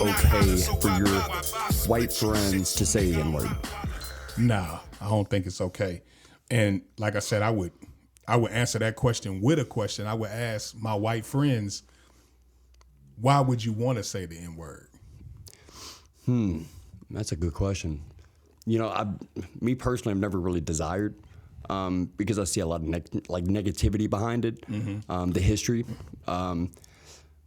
okay for your white friends to say the N-word? Nah, I don't think it's okay. And like I said, I would answer that question with a question. I would ask my white friends, why would you want to say the N-word? That's a good question. You know, me personally, I've never really desired, because I see a lot of negativity behind it, the history.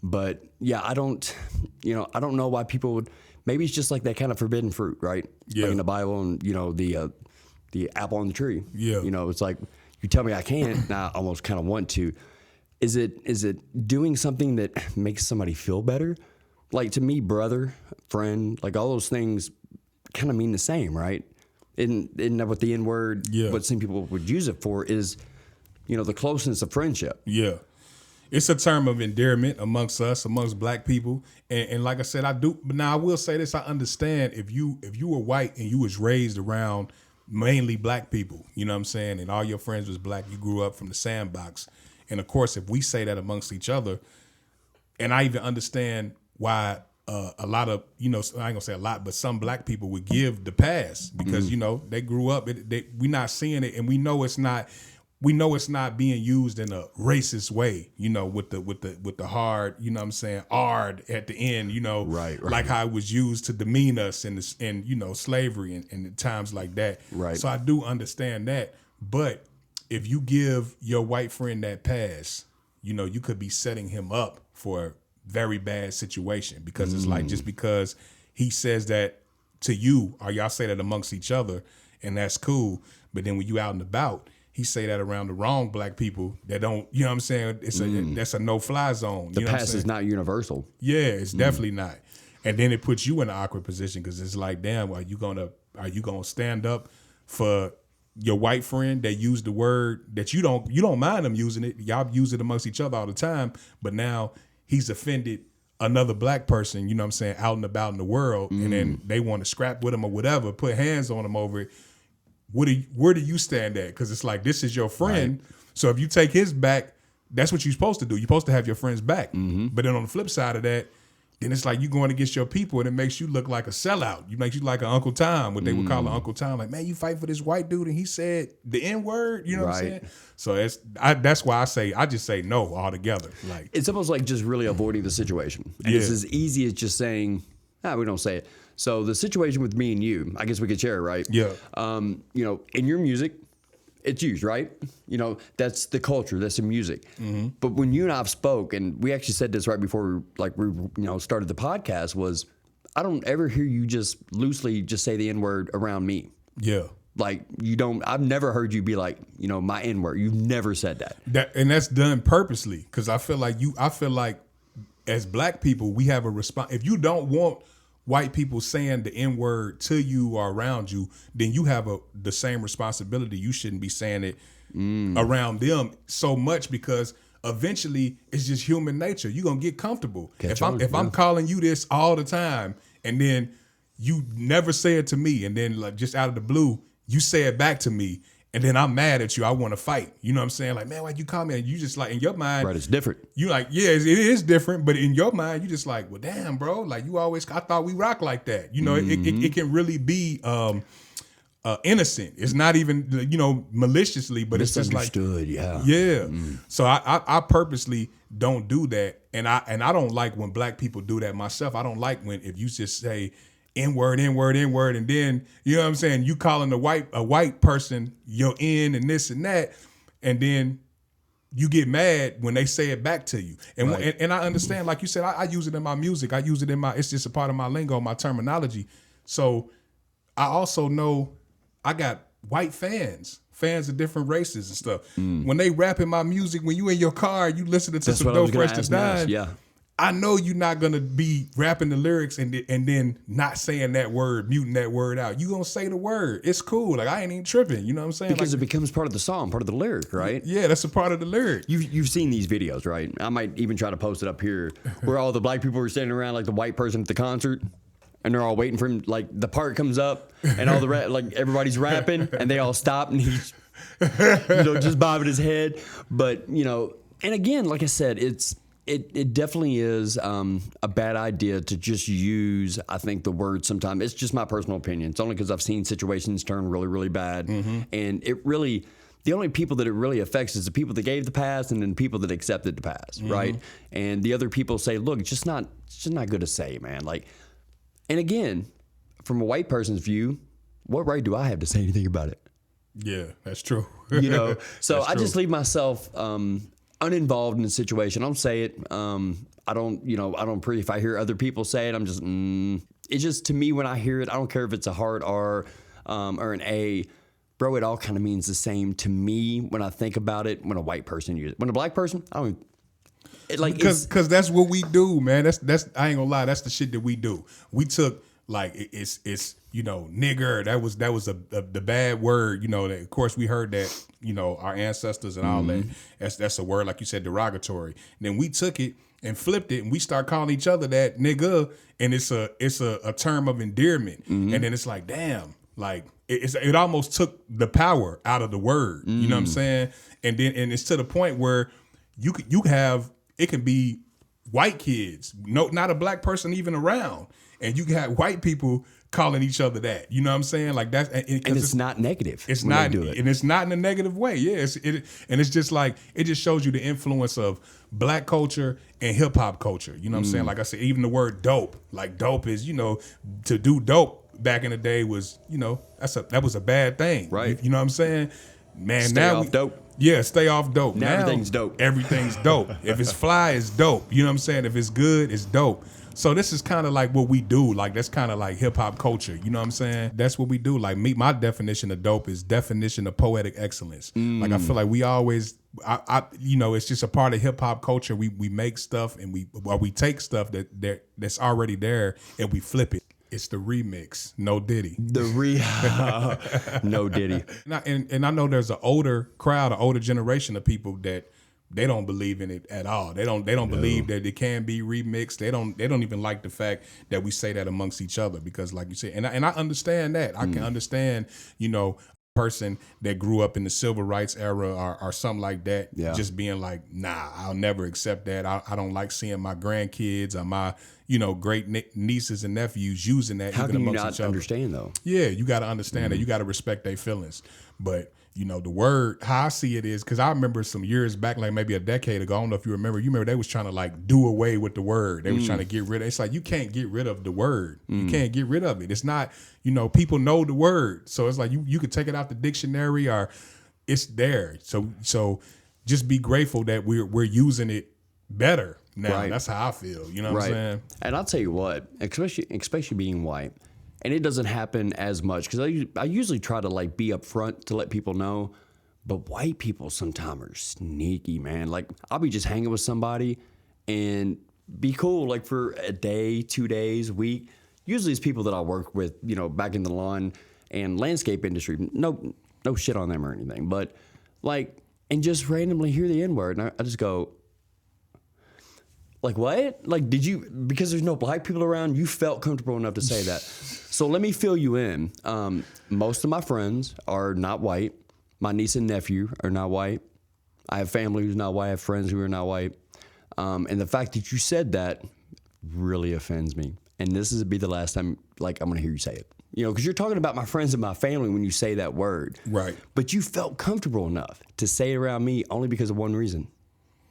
But yeah, I don't know why people would. Maybe it's just like that kind of forbidden fruit, right? Yeah. Like in the Bible, and the apple on the tree. Yeah. You know, it's like you tell me I can't, and I almost kind of want to. Is it doing something that makes somebody feel better? Like to me, brother, friend, like all those things kind of mean the same, right? Isn't that what the N-word, what some people would use it for is, the closeness of friendship. Yeah. It's a term of endearment amongst us, amongst black people. And like I said, I do. But now I will say this. I understand if you were white and you was raised around mainly black people, you know what I'm saying? And all your friends was black. You grew up from the sandbox. And of course, if we say that amongst each other, and I even understand why a lot of, I ain't gonna say a lot, but some black people would give the pass because, they grew up, we not seeing it, and we know it's not being used in a racist way, with the hard, you know what I'm saying, ard at the end, right. Like how it was used to demean us in slavery and times like that. Right. So I do understand that. But if you give your white friend that pass, you could be setting him up for a very bad situation because it's like just because he says that to you or y'all say that amongst each other and that's cool. But then when you out and about, he say that around the wrong black people that don't, you know what I'm saying? That's a no-fly zone. The pass is not universal. Yeah, it's definitely not. And then it puts you in an awkward position because it's like, damn, are you gonna stand up for your white friend that used the word that you don't mind them using it? Y'all use it amongst each other all the time, but now he's offended another black person, you know what I'm saying, out and about in the world, and then they want to scrap with him or whatever, put hands on him over it. Where do you stand at? Because it's like, this is your friend. Right. So if you take his back, that's what you're supposed to do. You're supposed to have your friends back. But then on the flip side of that, then it's like you going against your people and it makes you look like a sellout. You makes you like an Uncle Tom, what they would call an Uncle Tom. Like, man, you fight for this white dude and he said the N-word, you know what I'm saying? So that's why I just say no altogether. Like, it's almost like just really avoiding the situation. And it's as easy as just saying, we don't say it. So the situation with me and you, I guess we could share, right? Yeah. In your music, it's used, right? That's the culture, that's the music. But when you and I spoke, and we actually said this right before we started the podcast, was I don't ever hear you just loosely just say the N-word around me. Yeah. Like I've never heard you be like, my N-word. You've never said that. And that's done purposely because I feel like as black people, we have a response. If you don't want white people saying the N-word to you or around you, then you have the same responsibility. You shouldn't be saying it around them so much because eventually it's just human nature. You're going to get comfortable. If I'm calling you this all the time and then you never say it to me and then like just out of the blue, you say it back to me and then I'm mad at you. I want to fight. You know what I'm saying? Like, man, why'd you call me? And you just like, in your mind. Right, it's different. You like, yeah, it is different. But in your mind, you just like, well, damn, bro. Like, I thought we rock like that. It can really be innocent. It's not even, maliciously, but it's just like. Misunderstood, yeah. Yeah. So I purposely don't do that. And I don't like when black people do that myself. I don't like if you just say, N-word, N-word, N-word, and then, you know what I'm saying, you calling a white person your N and this and that, and then you get mad when they say it back to you. And and I understand, like you said, I use it in my music. I use it it's just a part of my lingo, my terminology. So I also know I got white fans of different races and stuff. When they rap in my music, when you in your car, you listening to some Doughphresh that's dying. Yeah. I know you're not gonna be rapping the lyrics and then not saying that word, muting that word out. You gonna say the word. It's cool. Like I ain't even tripping. You know what I'm saying? Because it becomes part of the song, part of the lyric, right? Yeah, that's a part of the lyric. You've seen these videos, right? I might even try to post it up here, where all the black people are standing around like the white person at the concert, and they're all waiting for him. Like the part comes up, and all like everybody's rapping, and they all stop, and he's just bobbing his head. But and again, like I said, It definitely is a bad idea to just use, I think, the word sometimes. It's just my personal opinion. It's only because I've seen situations turn really, really bad. And it really, the only people that it really affects is the people that gave the pass and then the people that accepted the pass, right? And the other people say, look, it's just not good to say, man. Like, and again, from a white person's view, what right do I have to say anything about it? Yeah, that's true. You know, so That's I true. just leave myself uninvolved in the situation. I don't say it. I don't if I hear other people say it, I'm just, it's just, to me, when I hear it, I don't care if it's a hard R or an A, bro, it all kind of means the same to me when I think about it, when a white person uses it. When a black person, I don't because that's what we do, man. That's I ain't gonna lie, that's the shit that we do. We took like it's nigger. That was the bad word. That, of course we heard that our ancestors and all that. That's a word, like you said, derogatory. And then we took it and flipped it, and we start calling each other that nigga, and it's a term of endearment. And then it's like, damn, like it almost took the power out of the word. You know what I'm saying? And it's to the point where you have, it can be white kids, not a black person even around, and you can have white people calling each other that. You know what I'm saying? Like that's and it's not negative. It's when not, they do it. and it's not in a negative way. Yeah, and it's just like, it just shows you the influence of black culture and hip hop culture. You know what I'm saying? Like I said, even the word dope. Like dope is, to do dope back in the day was, that was a bad thing. Right. You know what I'm saying? Man, Stay now off dope. Yeah, stay off dope. Now everything's dope. Everything's dope. If it's fly, it's dope. You know what I'm saying? If it's good, it's dope. So this is kind of like what we do. Like that's kind of like hip hop culture. You know what I'm saying? That's what we do. Like my definition of dope is definition of poetic excellence. Like I feel like we always, it's just a part of hip hop culture. We make stuff and we take stuff that's already there and we flip it. It's the remix, no Diddy. No Diddy. And I know there's an older crowd, an older generation of people that they don't believe in it at all. They don't believe that it can be remixed. They don't even like the fact that we say that amongst each other, because like you said, and I understand that. I can understand, person that grew up in the civil rights era or something like that, just being like, nah, I'll never accept that. I don't like seeing my grandkids or my great nieces and nephews using that. How even can you amongst not each other. Understand though? Yeah, you got to understand that. You got to respect their feelings. But the word, how I see it is, because I remember some years back, like maybe a decade ago, I don't know if you remember they was trying to like do away with the word. They was trying to get rid of it. It's like, you can't get rid of the word. You can't get rid of it. It's not, people know the word. So it's like you could take it out the dictionary or it's there. So just be grateful that we're using it better now. Right. That's how I feel. You know what I'm saying? And I'll tell you what, especially being white, and it doesn't happen as much because I usually try to like be upfront to let people know, but white people sometimes are sneaky, man. Like I'll be just hanging with somebody and be cool like for a day, 2 days, a week. Usually it's people that I work with, back in the lawn and landscape industry. No shit on them or anything, but like, and just randomly hear the N-word, and I just go, like, what? Like, did you, because there's no black people around, you felt comfortable enough to say that. So let me fill you in. Most of my friends are not white. My niece and nephew are not white. I have family who's not white. I have friends who are not white. And the fact that you said that really offends me. And this is be the last time, like, I'm going to hear you say it. Because you're talking about my friends and my family when you say that word. Right. But you felt comfortable enough to say it around me only because of one reason.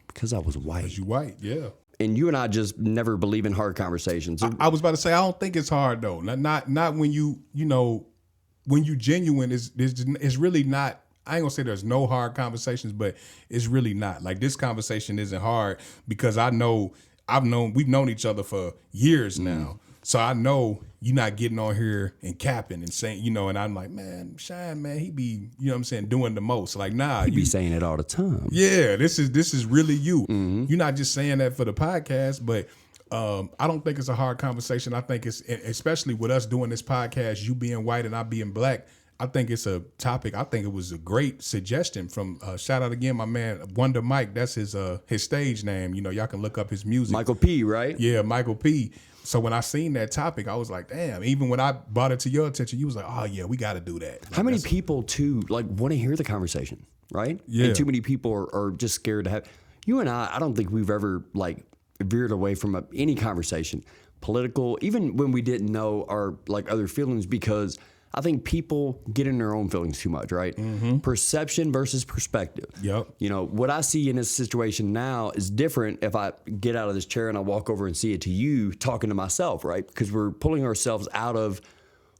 Because I was white. Because you white, yeah. And you and I just never believe in hard conversations. I was about to say, I don't think it's hard though. Not when when you genuine. It's really not. I ain't gonna say there's no hard conversations, but it's really not. Like this conversation isn't hard because we've known each other for years now. So I know you're not getting on here and capping and saying, and I'm like, man, Shyine, man, he be, doing the most. Like, nah. He be saying it all the time. Yeah, this is really you. You're not just saying that for the podcast, but I don't think it's a hard conversation. I think it's, especially with us doing this podcast, you being white and I being black, I think it's a topic. I think it was a great suggestion from, shout out again, my man, Wonder Mike. That's his stage name. Y'all can look up his music. Michael P., right? Yeah, Michael P. So when I seen that topic, I was like, damn, even when I brought it to your attention, you was like, oh yeah, we got to do that. Like, how many people too, like, want to hear the conversation, right? Yeah. And too many people are just scared to have. You and I don't think we've ever like veered away from any conversation, political, even when we didn't know our like other feelings, because I think people get in their own feelings too much, right? Perception versus perspective. Yep. You know, what I see in this situation now is different if I get out of this chair and I walk over and see it to you talking to myself, right? Because we're pulling ourselves out of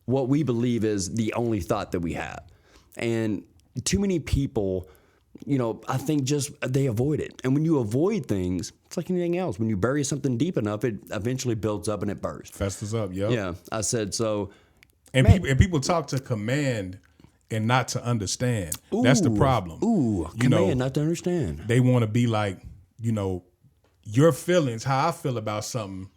what we believe is the only thought that we have. And too many people, you know, I think just they avoid it. And when you avoid things, it's like anything else. When you bury something deep enough, it eventually builds up and it bursts. Festers up, yep. Yeah, I said so. And people talk to command and not to understand. That's the problem. Command, not to understand. They want to be like, you know, your feelings, how I feel about something,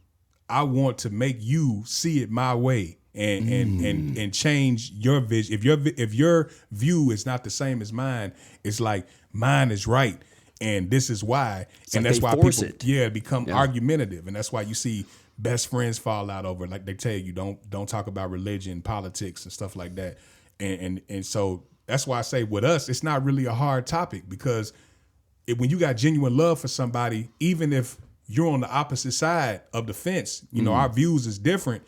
I want to make you see it my way and change your vision. If your view is not the same as mine, it's like mine is right and this is why. And like that's why people become argumentative. And that's why you see best friends fall out over, like they tell you, don't talk about religion, politics, and stuff like that. And so that's why I say with us, it's not really a hard topic, because when you got genuine love for somebody, even if you're on the opposite side of the fence, you know, our views is different.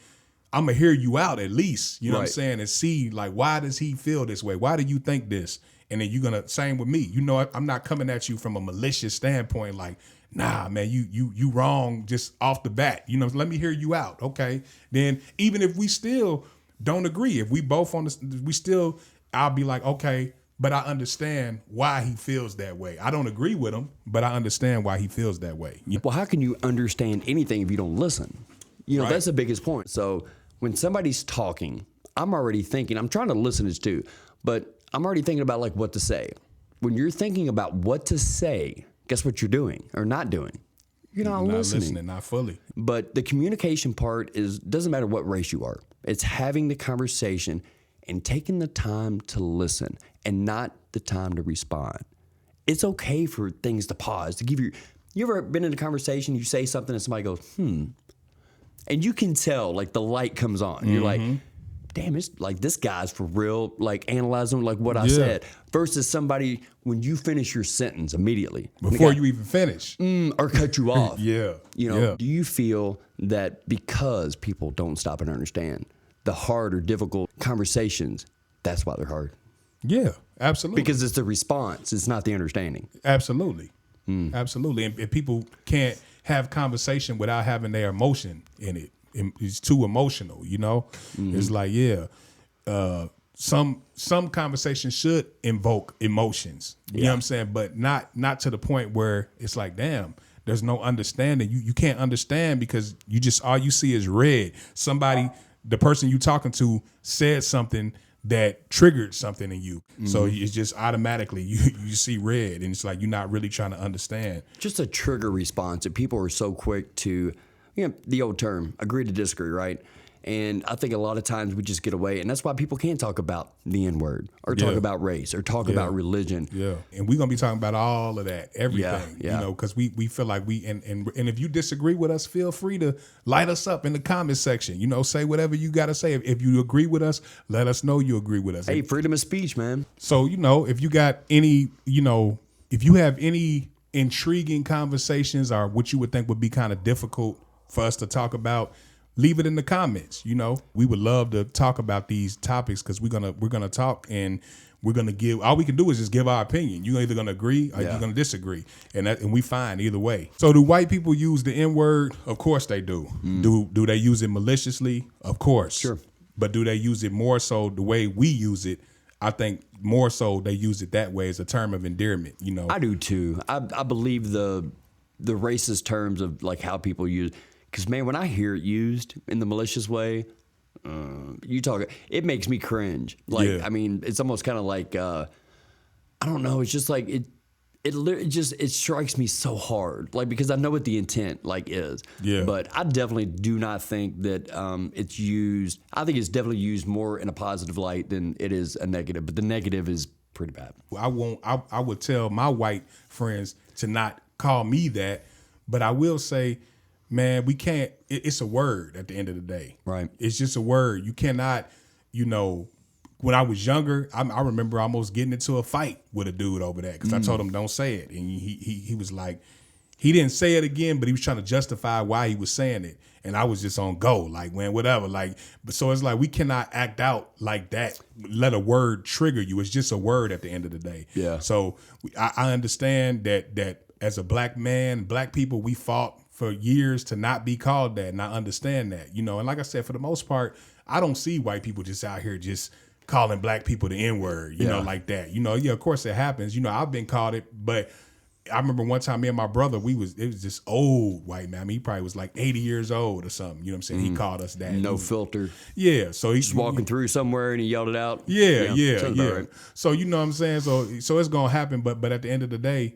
I'm gonna hear you out at least, you know what I'm saying, and see like, why does he feel this way? Why do you think this? And then you're gonna, same with me. You know, I'm not coming at you from a malicious standpoint, like, nah, man, you wrong just off the bat. You know, let me hear you out. Okay. Then even if we still don't agree, if we both I'll be like, okay, but I understand why he feels that way. I don't agree with him, but I understand why he feels that way. Well, how can you understand anything if you don't listen? You know, that's the biggest point. So when somebody's talking, I'm already thinking, I'm trying to listen as too, but I'm already thinking about like what to say. When you're thinking about what to say, guess what you're doing or not doing? You're not listening. Not fully. But the communication part doesn't matter what race you are. It's having the conversation and taking the time to listen and not the time to respond. It's okay for things to pause, to give you ever been in a conversation, you say something and somebody goes, and you can tell like the light comes on. You're like, damn, it's like this guy's for real, like analyzing like what I said, versus somebody when you finish your sentence immediately. Before you even finish. Or cut you off. You know, do you feel that because people don't stop and understand the hard or difficult conversations, that's why they're hard? Yeah, absolutely. Because it's the response, it's not the understanding. Absolutely. Absolutely. And people can't have conversation without having their emotion in it. It's too emotional, you know? It's like, some conversation should invoke emotions. You know what I'm saying? But not to the point where it's like, damn, there's no understanding. You can't understand because all you see is red. The person you talking to said something that triggered something in you. So it's just automatically you see red, and it's like you're not really trying to understand. Just a trigger response that people are so quick to, you know, the old term, agree to disagree, right? And I think a lot of times we just get away, and that's why people can't talk about the N-word or talk about race or talk about religion. Yeah, and we're going to be talking about all of that, everything, you know, because we feel like and if you disagree with us, feel free to light us up in the comment section. You know, say whatever you got to say. If you agree with us, let us know you agree with us. Hey, freedom of speech, man. So, you know, if you got any, you know, if you have any intriguing conversations or what you would think would be kind of difficult for us to talk about, leave it in the comments. You know, we would love to talk about these topics because we're gonna talk, and we're gonna give. All we can do is just give our opinion. You're either gonna agree or you're gonna disagree, and we fine either way. So, do white people use the N-word? Of course they do. Do they use it maliciously? Of course. Sure. But do they use it more so the way we use it? I think more so they use it that way as a term of endearment. You know, I do too. I believe the racist terms of like how people use. Because, man, when I hear it used in the malicious way, it makes me cringe. Like, I mean, it's almost kind of like, I don't know. It's just like, it strikes me so hard. Like, because I know what the intent, like, is. Yeah. But I definitely do not think that it's used. I think it's definitely used more in a positive light than it is a negative. But the negative is pretty bad. I would tell my white friends to not call me that. But I will say, man, we can't, it's a word at the end of the day. Right. It's just a word. You cannot, you know, when I was younger, I remember almost getting into a fight with a dude over that because I told him don't say it. And he was like, He didn't say it again, but he was trying to justify why he was saying it. And I was just on go, like, man, whatever. Like, but so it's like we cannot act out like that. Let a word trigger you. It's just a word at the end of the day. Yeah. So I understand that as a black man, black people, we fought for years to not be called that, and I understand that, you know. And like I said, for the most part, I don't see white people just out here just calling black people the N-word, you know, like that. You know, yeah, of course it happens. You know, I've been called it, but I remember one time me and my brother, it was this old white man. I mean, he probably was like 80 years old or something. You know what I'm saying? He called us that. No filter. Yeah. So he's just walking through somewhere and he yelled it out. Yeah. Right. So you know what I'm saying? So it's gonna happen, but at the end of the day,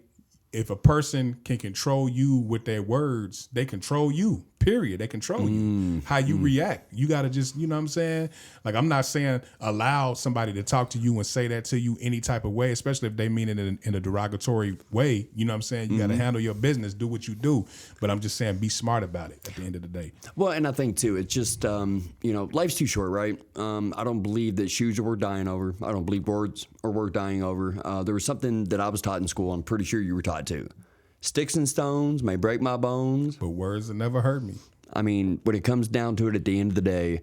if a person can control you with their words, they control you, period. They control you. How you react. You got to just, you know what I'm saying? Like, I'm not saying allow somebody to talk to you and say that to you any type of way, especially if they mean it in a derogatory way. You know what I'm saying? You got to handle your business, do what you do. But I'm just saying be smart about it at the end of the day. Well, and I think, too, it's just, you know, life's too short, right? I don't believe that shoes are worth dying over. I don't believe words are worth dying over. There was something that I was taught in school. I'm pretty sure you were taught, too. Sticks and stones may break my bones, but words have never hurt me. I mean, when it comes down to it at the end of the day,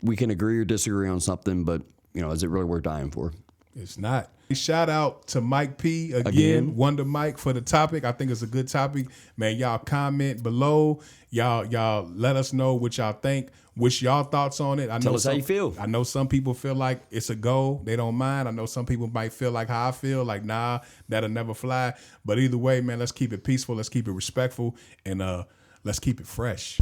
we can agree or disagree on something, but, you know, is it really worth dying for? It's not. Shout out to Mike P. again, Wonder Mike, for the topic. I think it's a good topic. Man, y'all comment below. Y'all let us know what y'all think. What's y'all thoughts on it? Tell us how you feel. I know some people feel like it's a go. They don't mind. I know some people might feel like how I feel, like, nah, that'll never fly. But either way, man, let's keep it peaceful. Let's keep it respectful. And let's keep it fresh.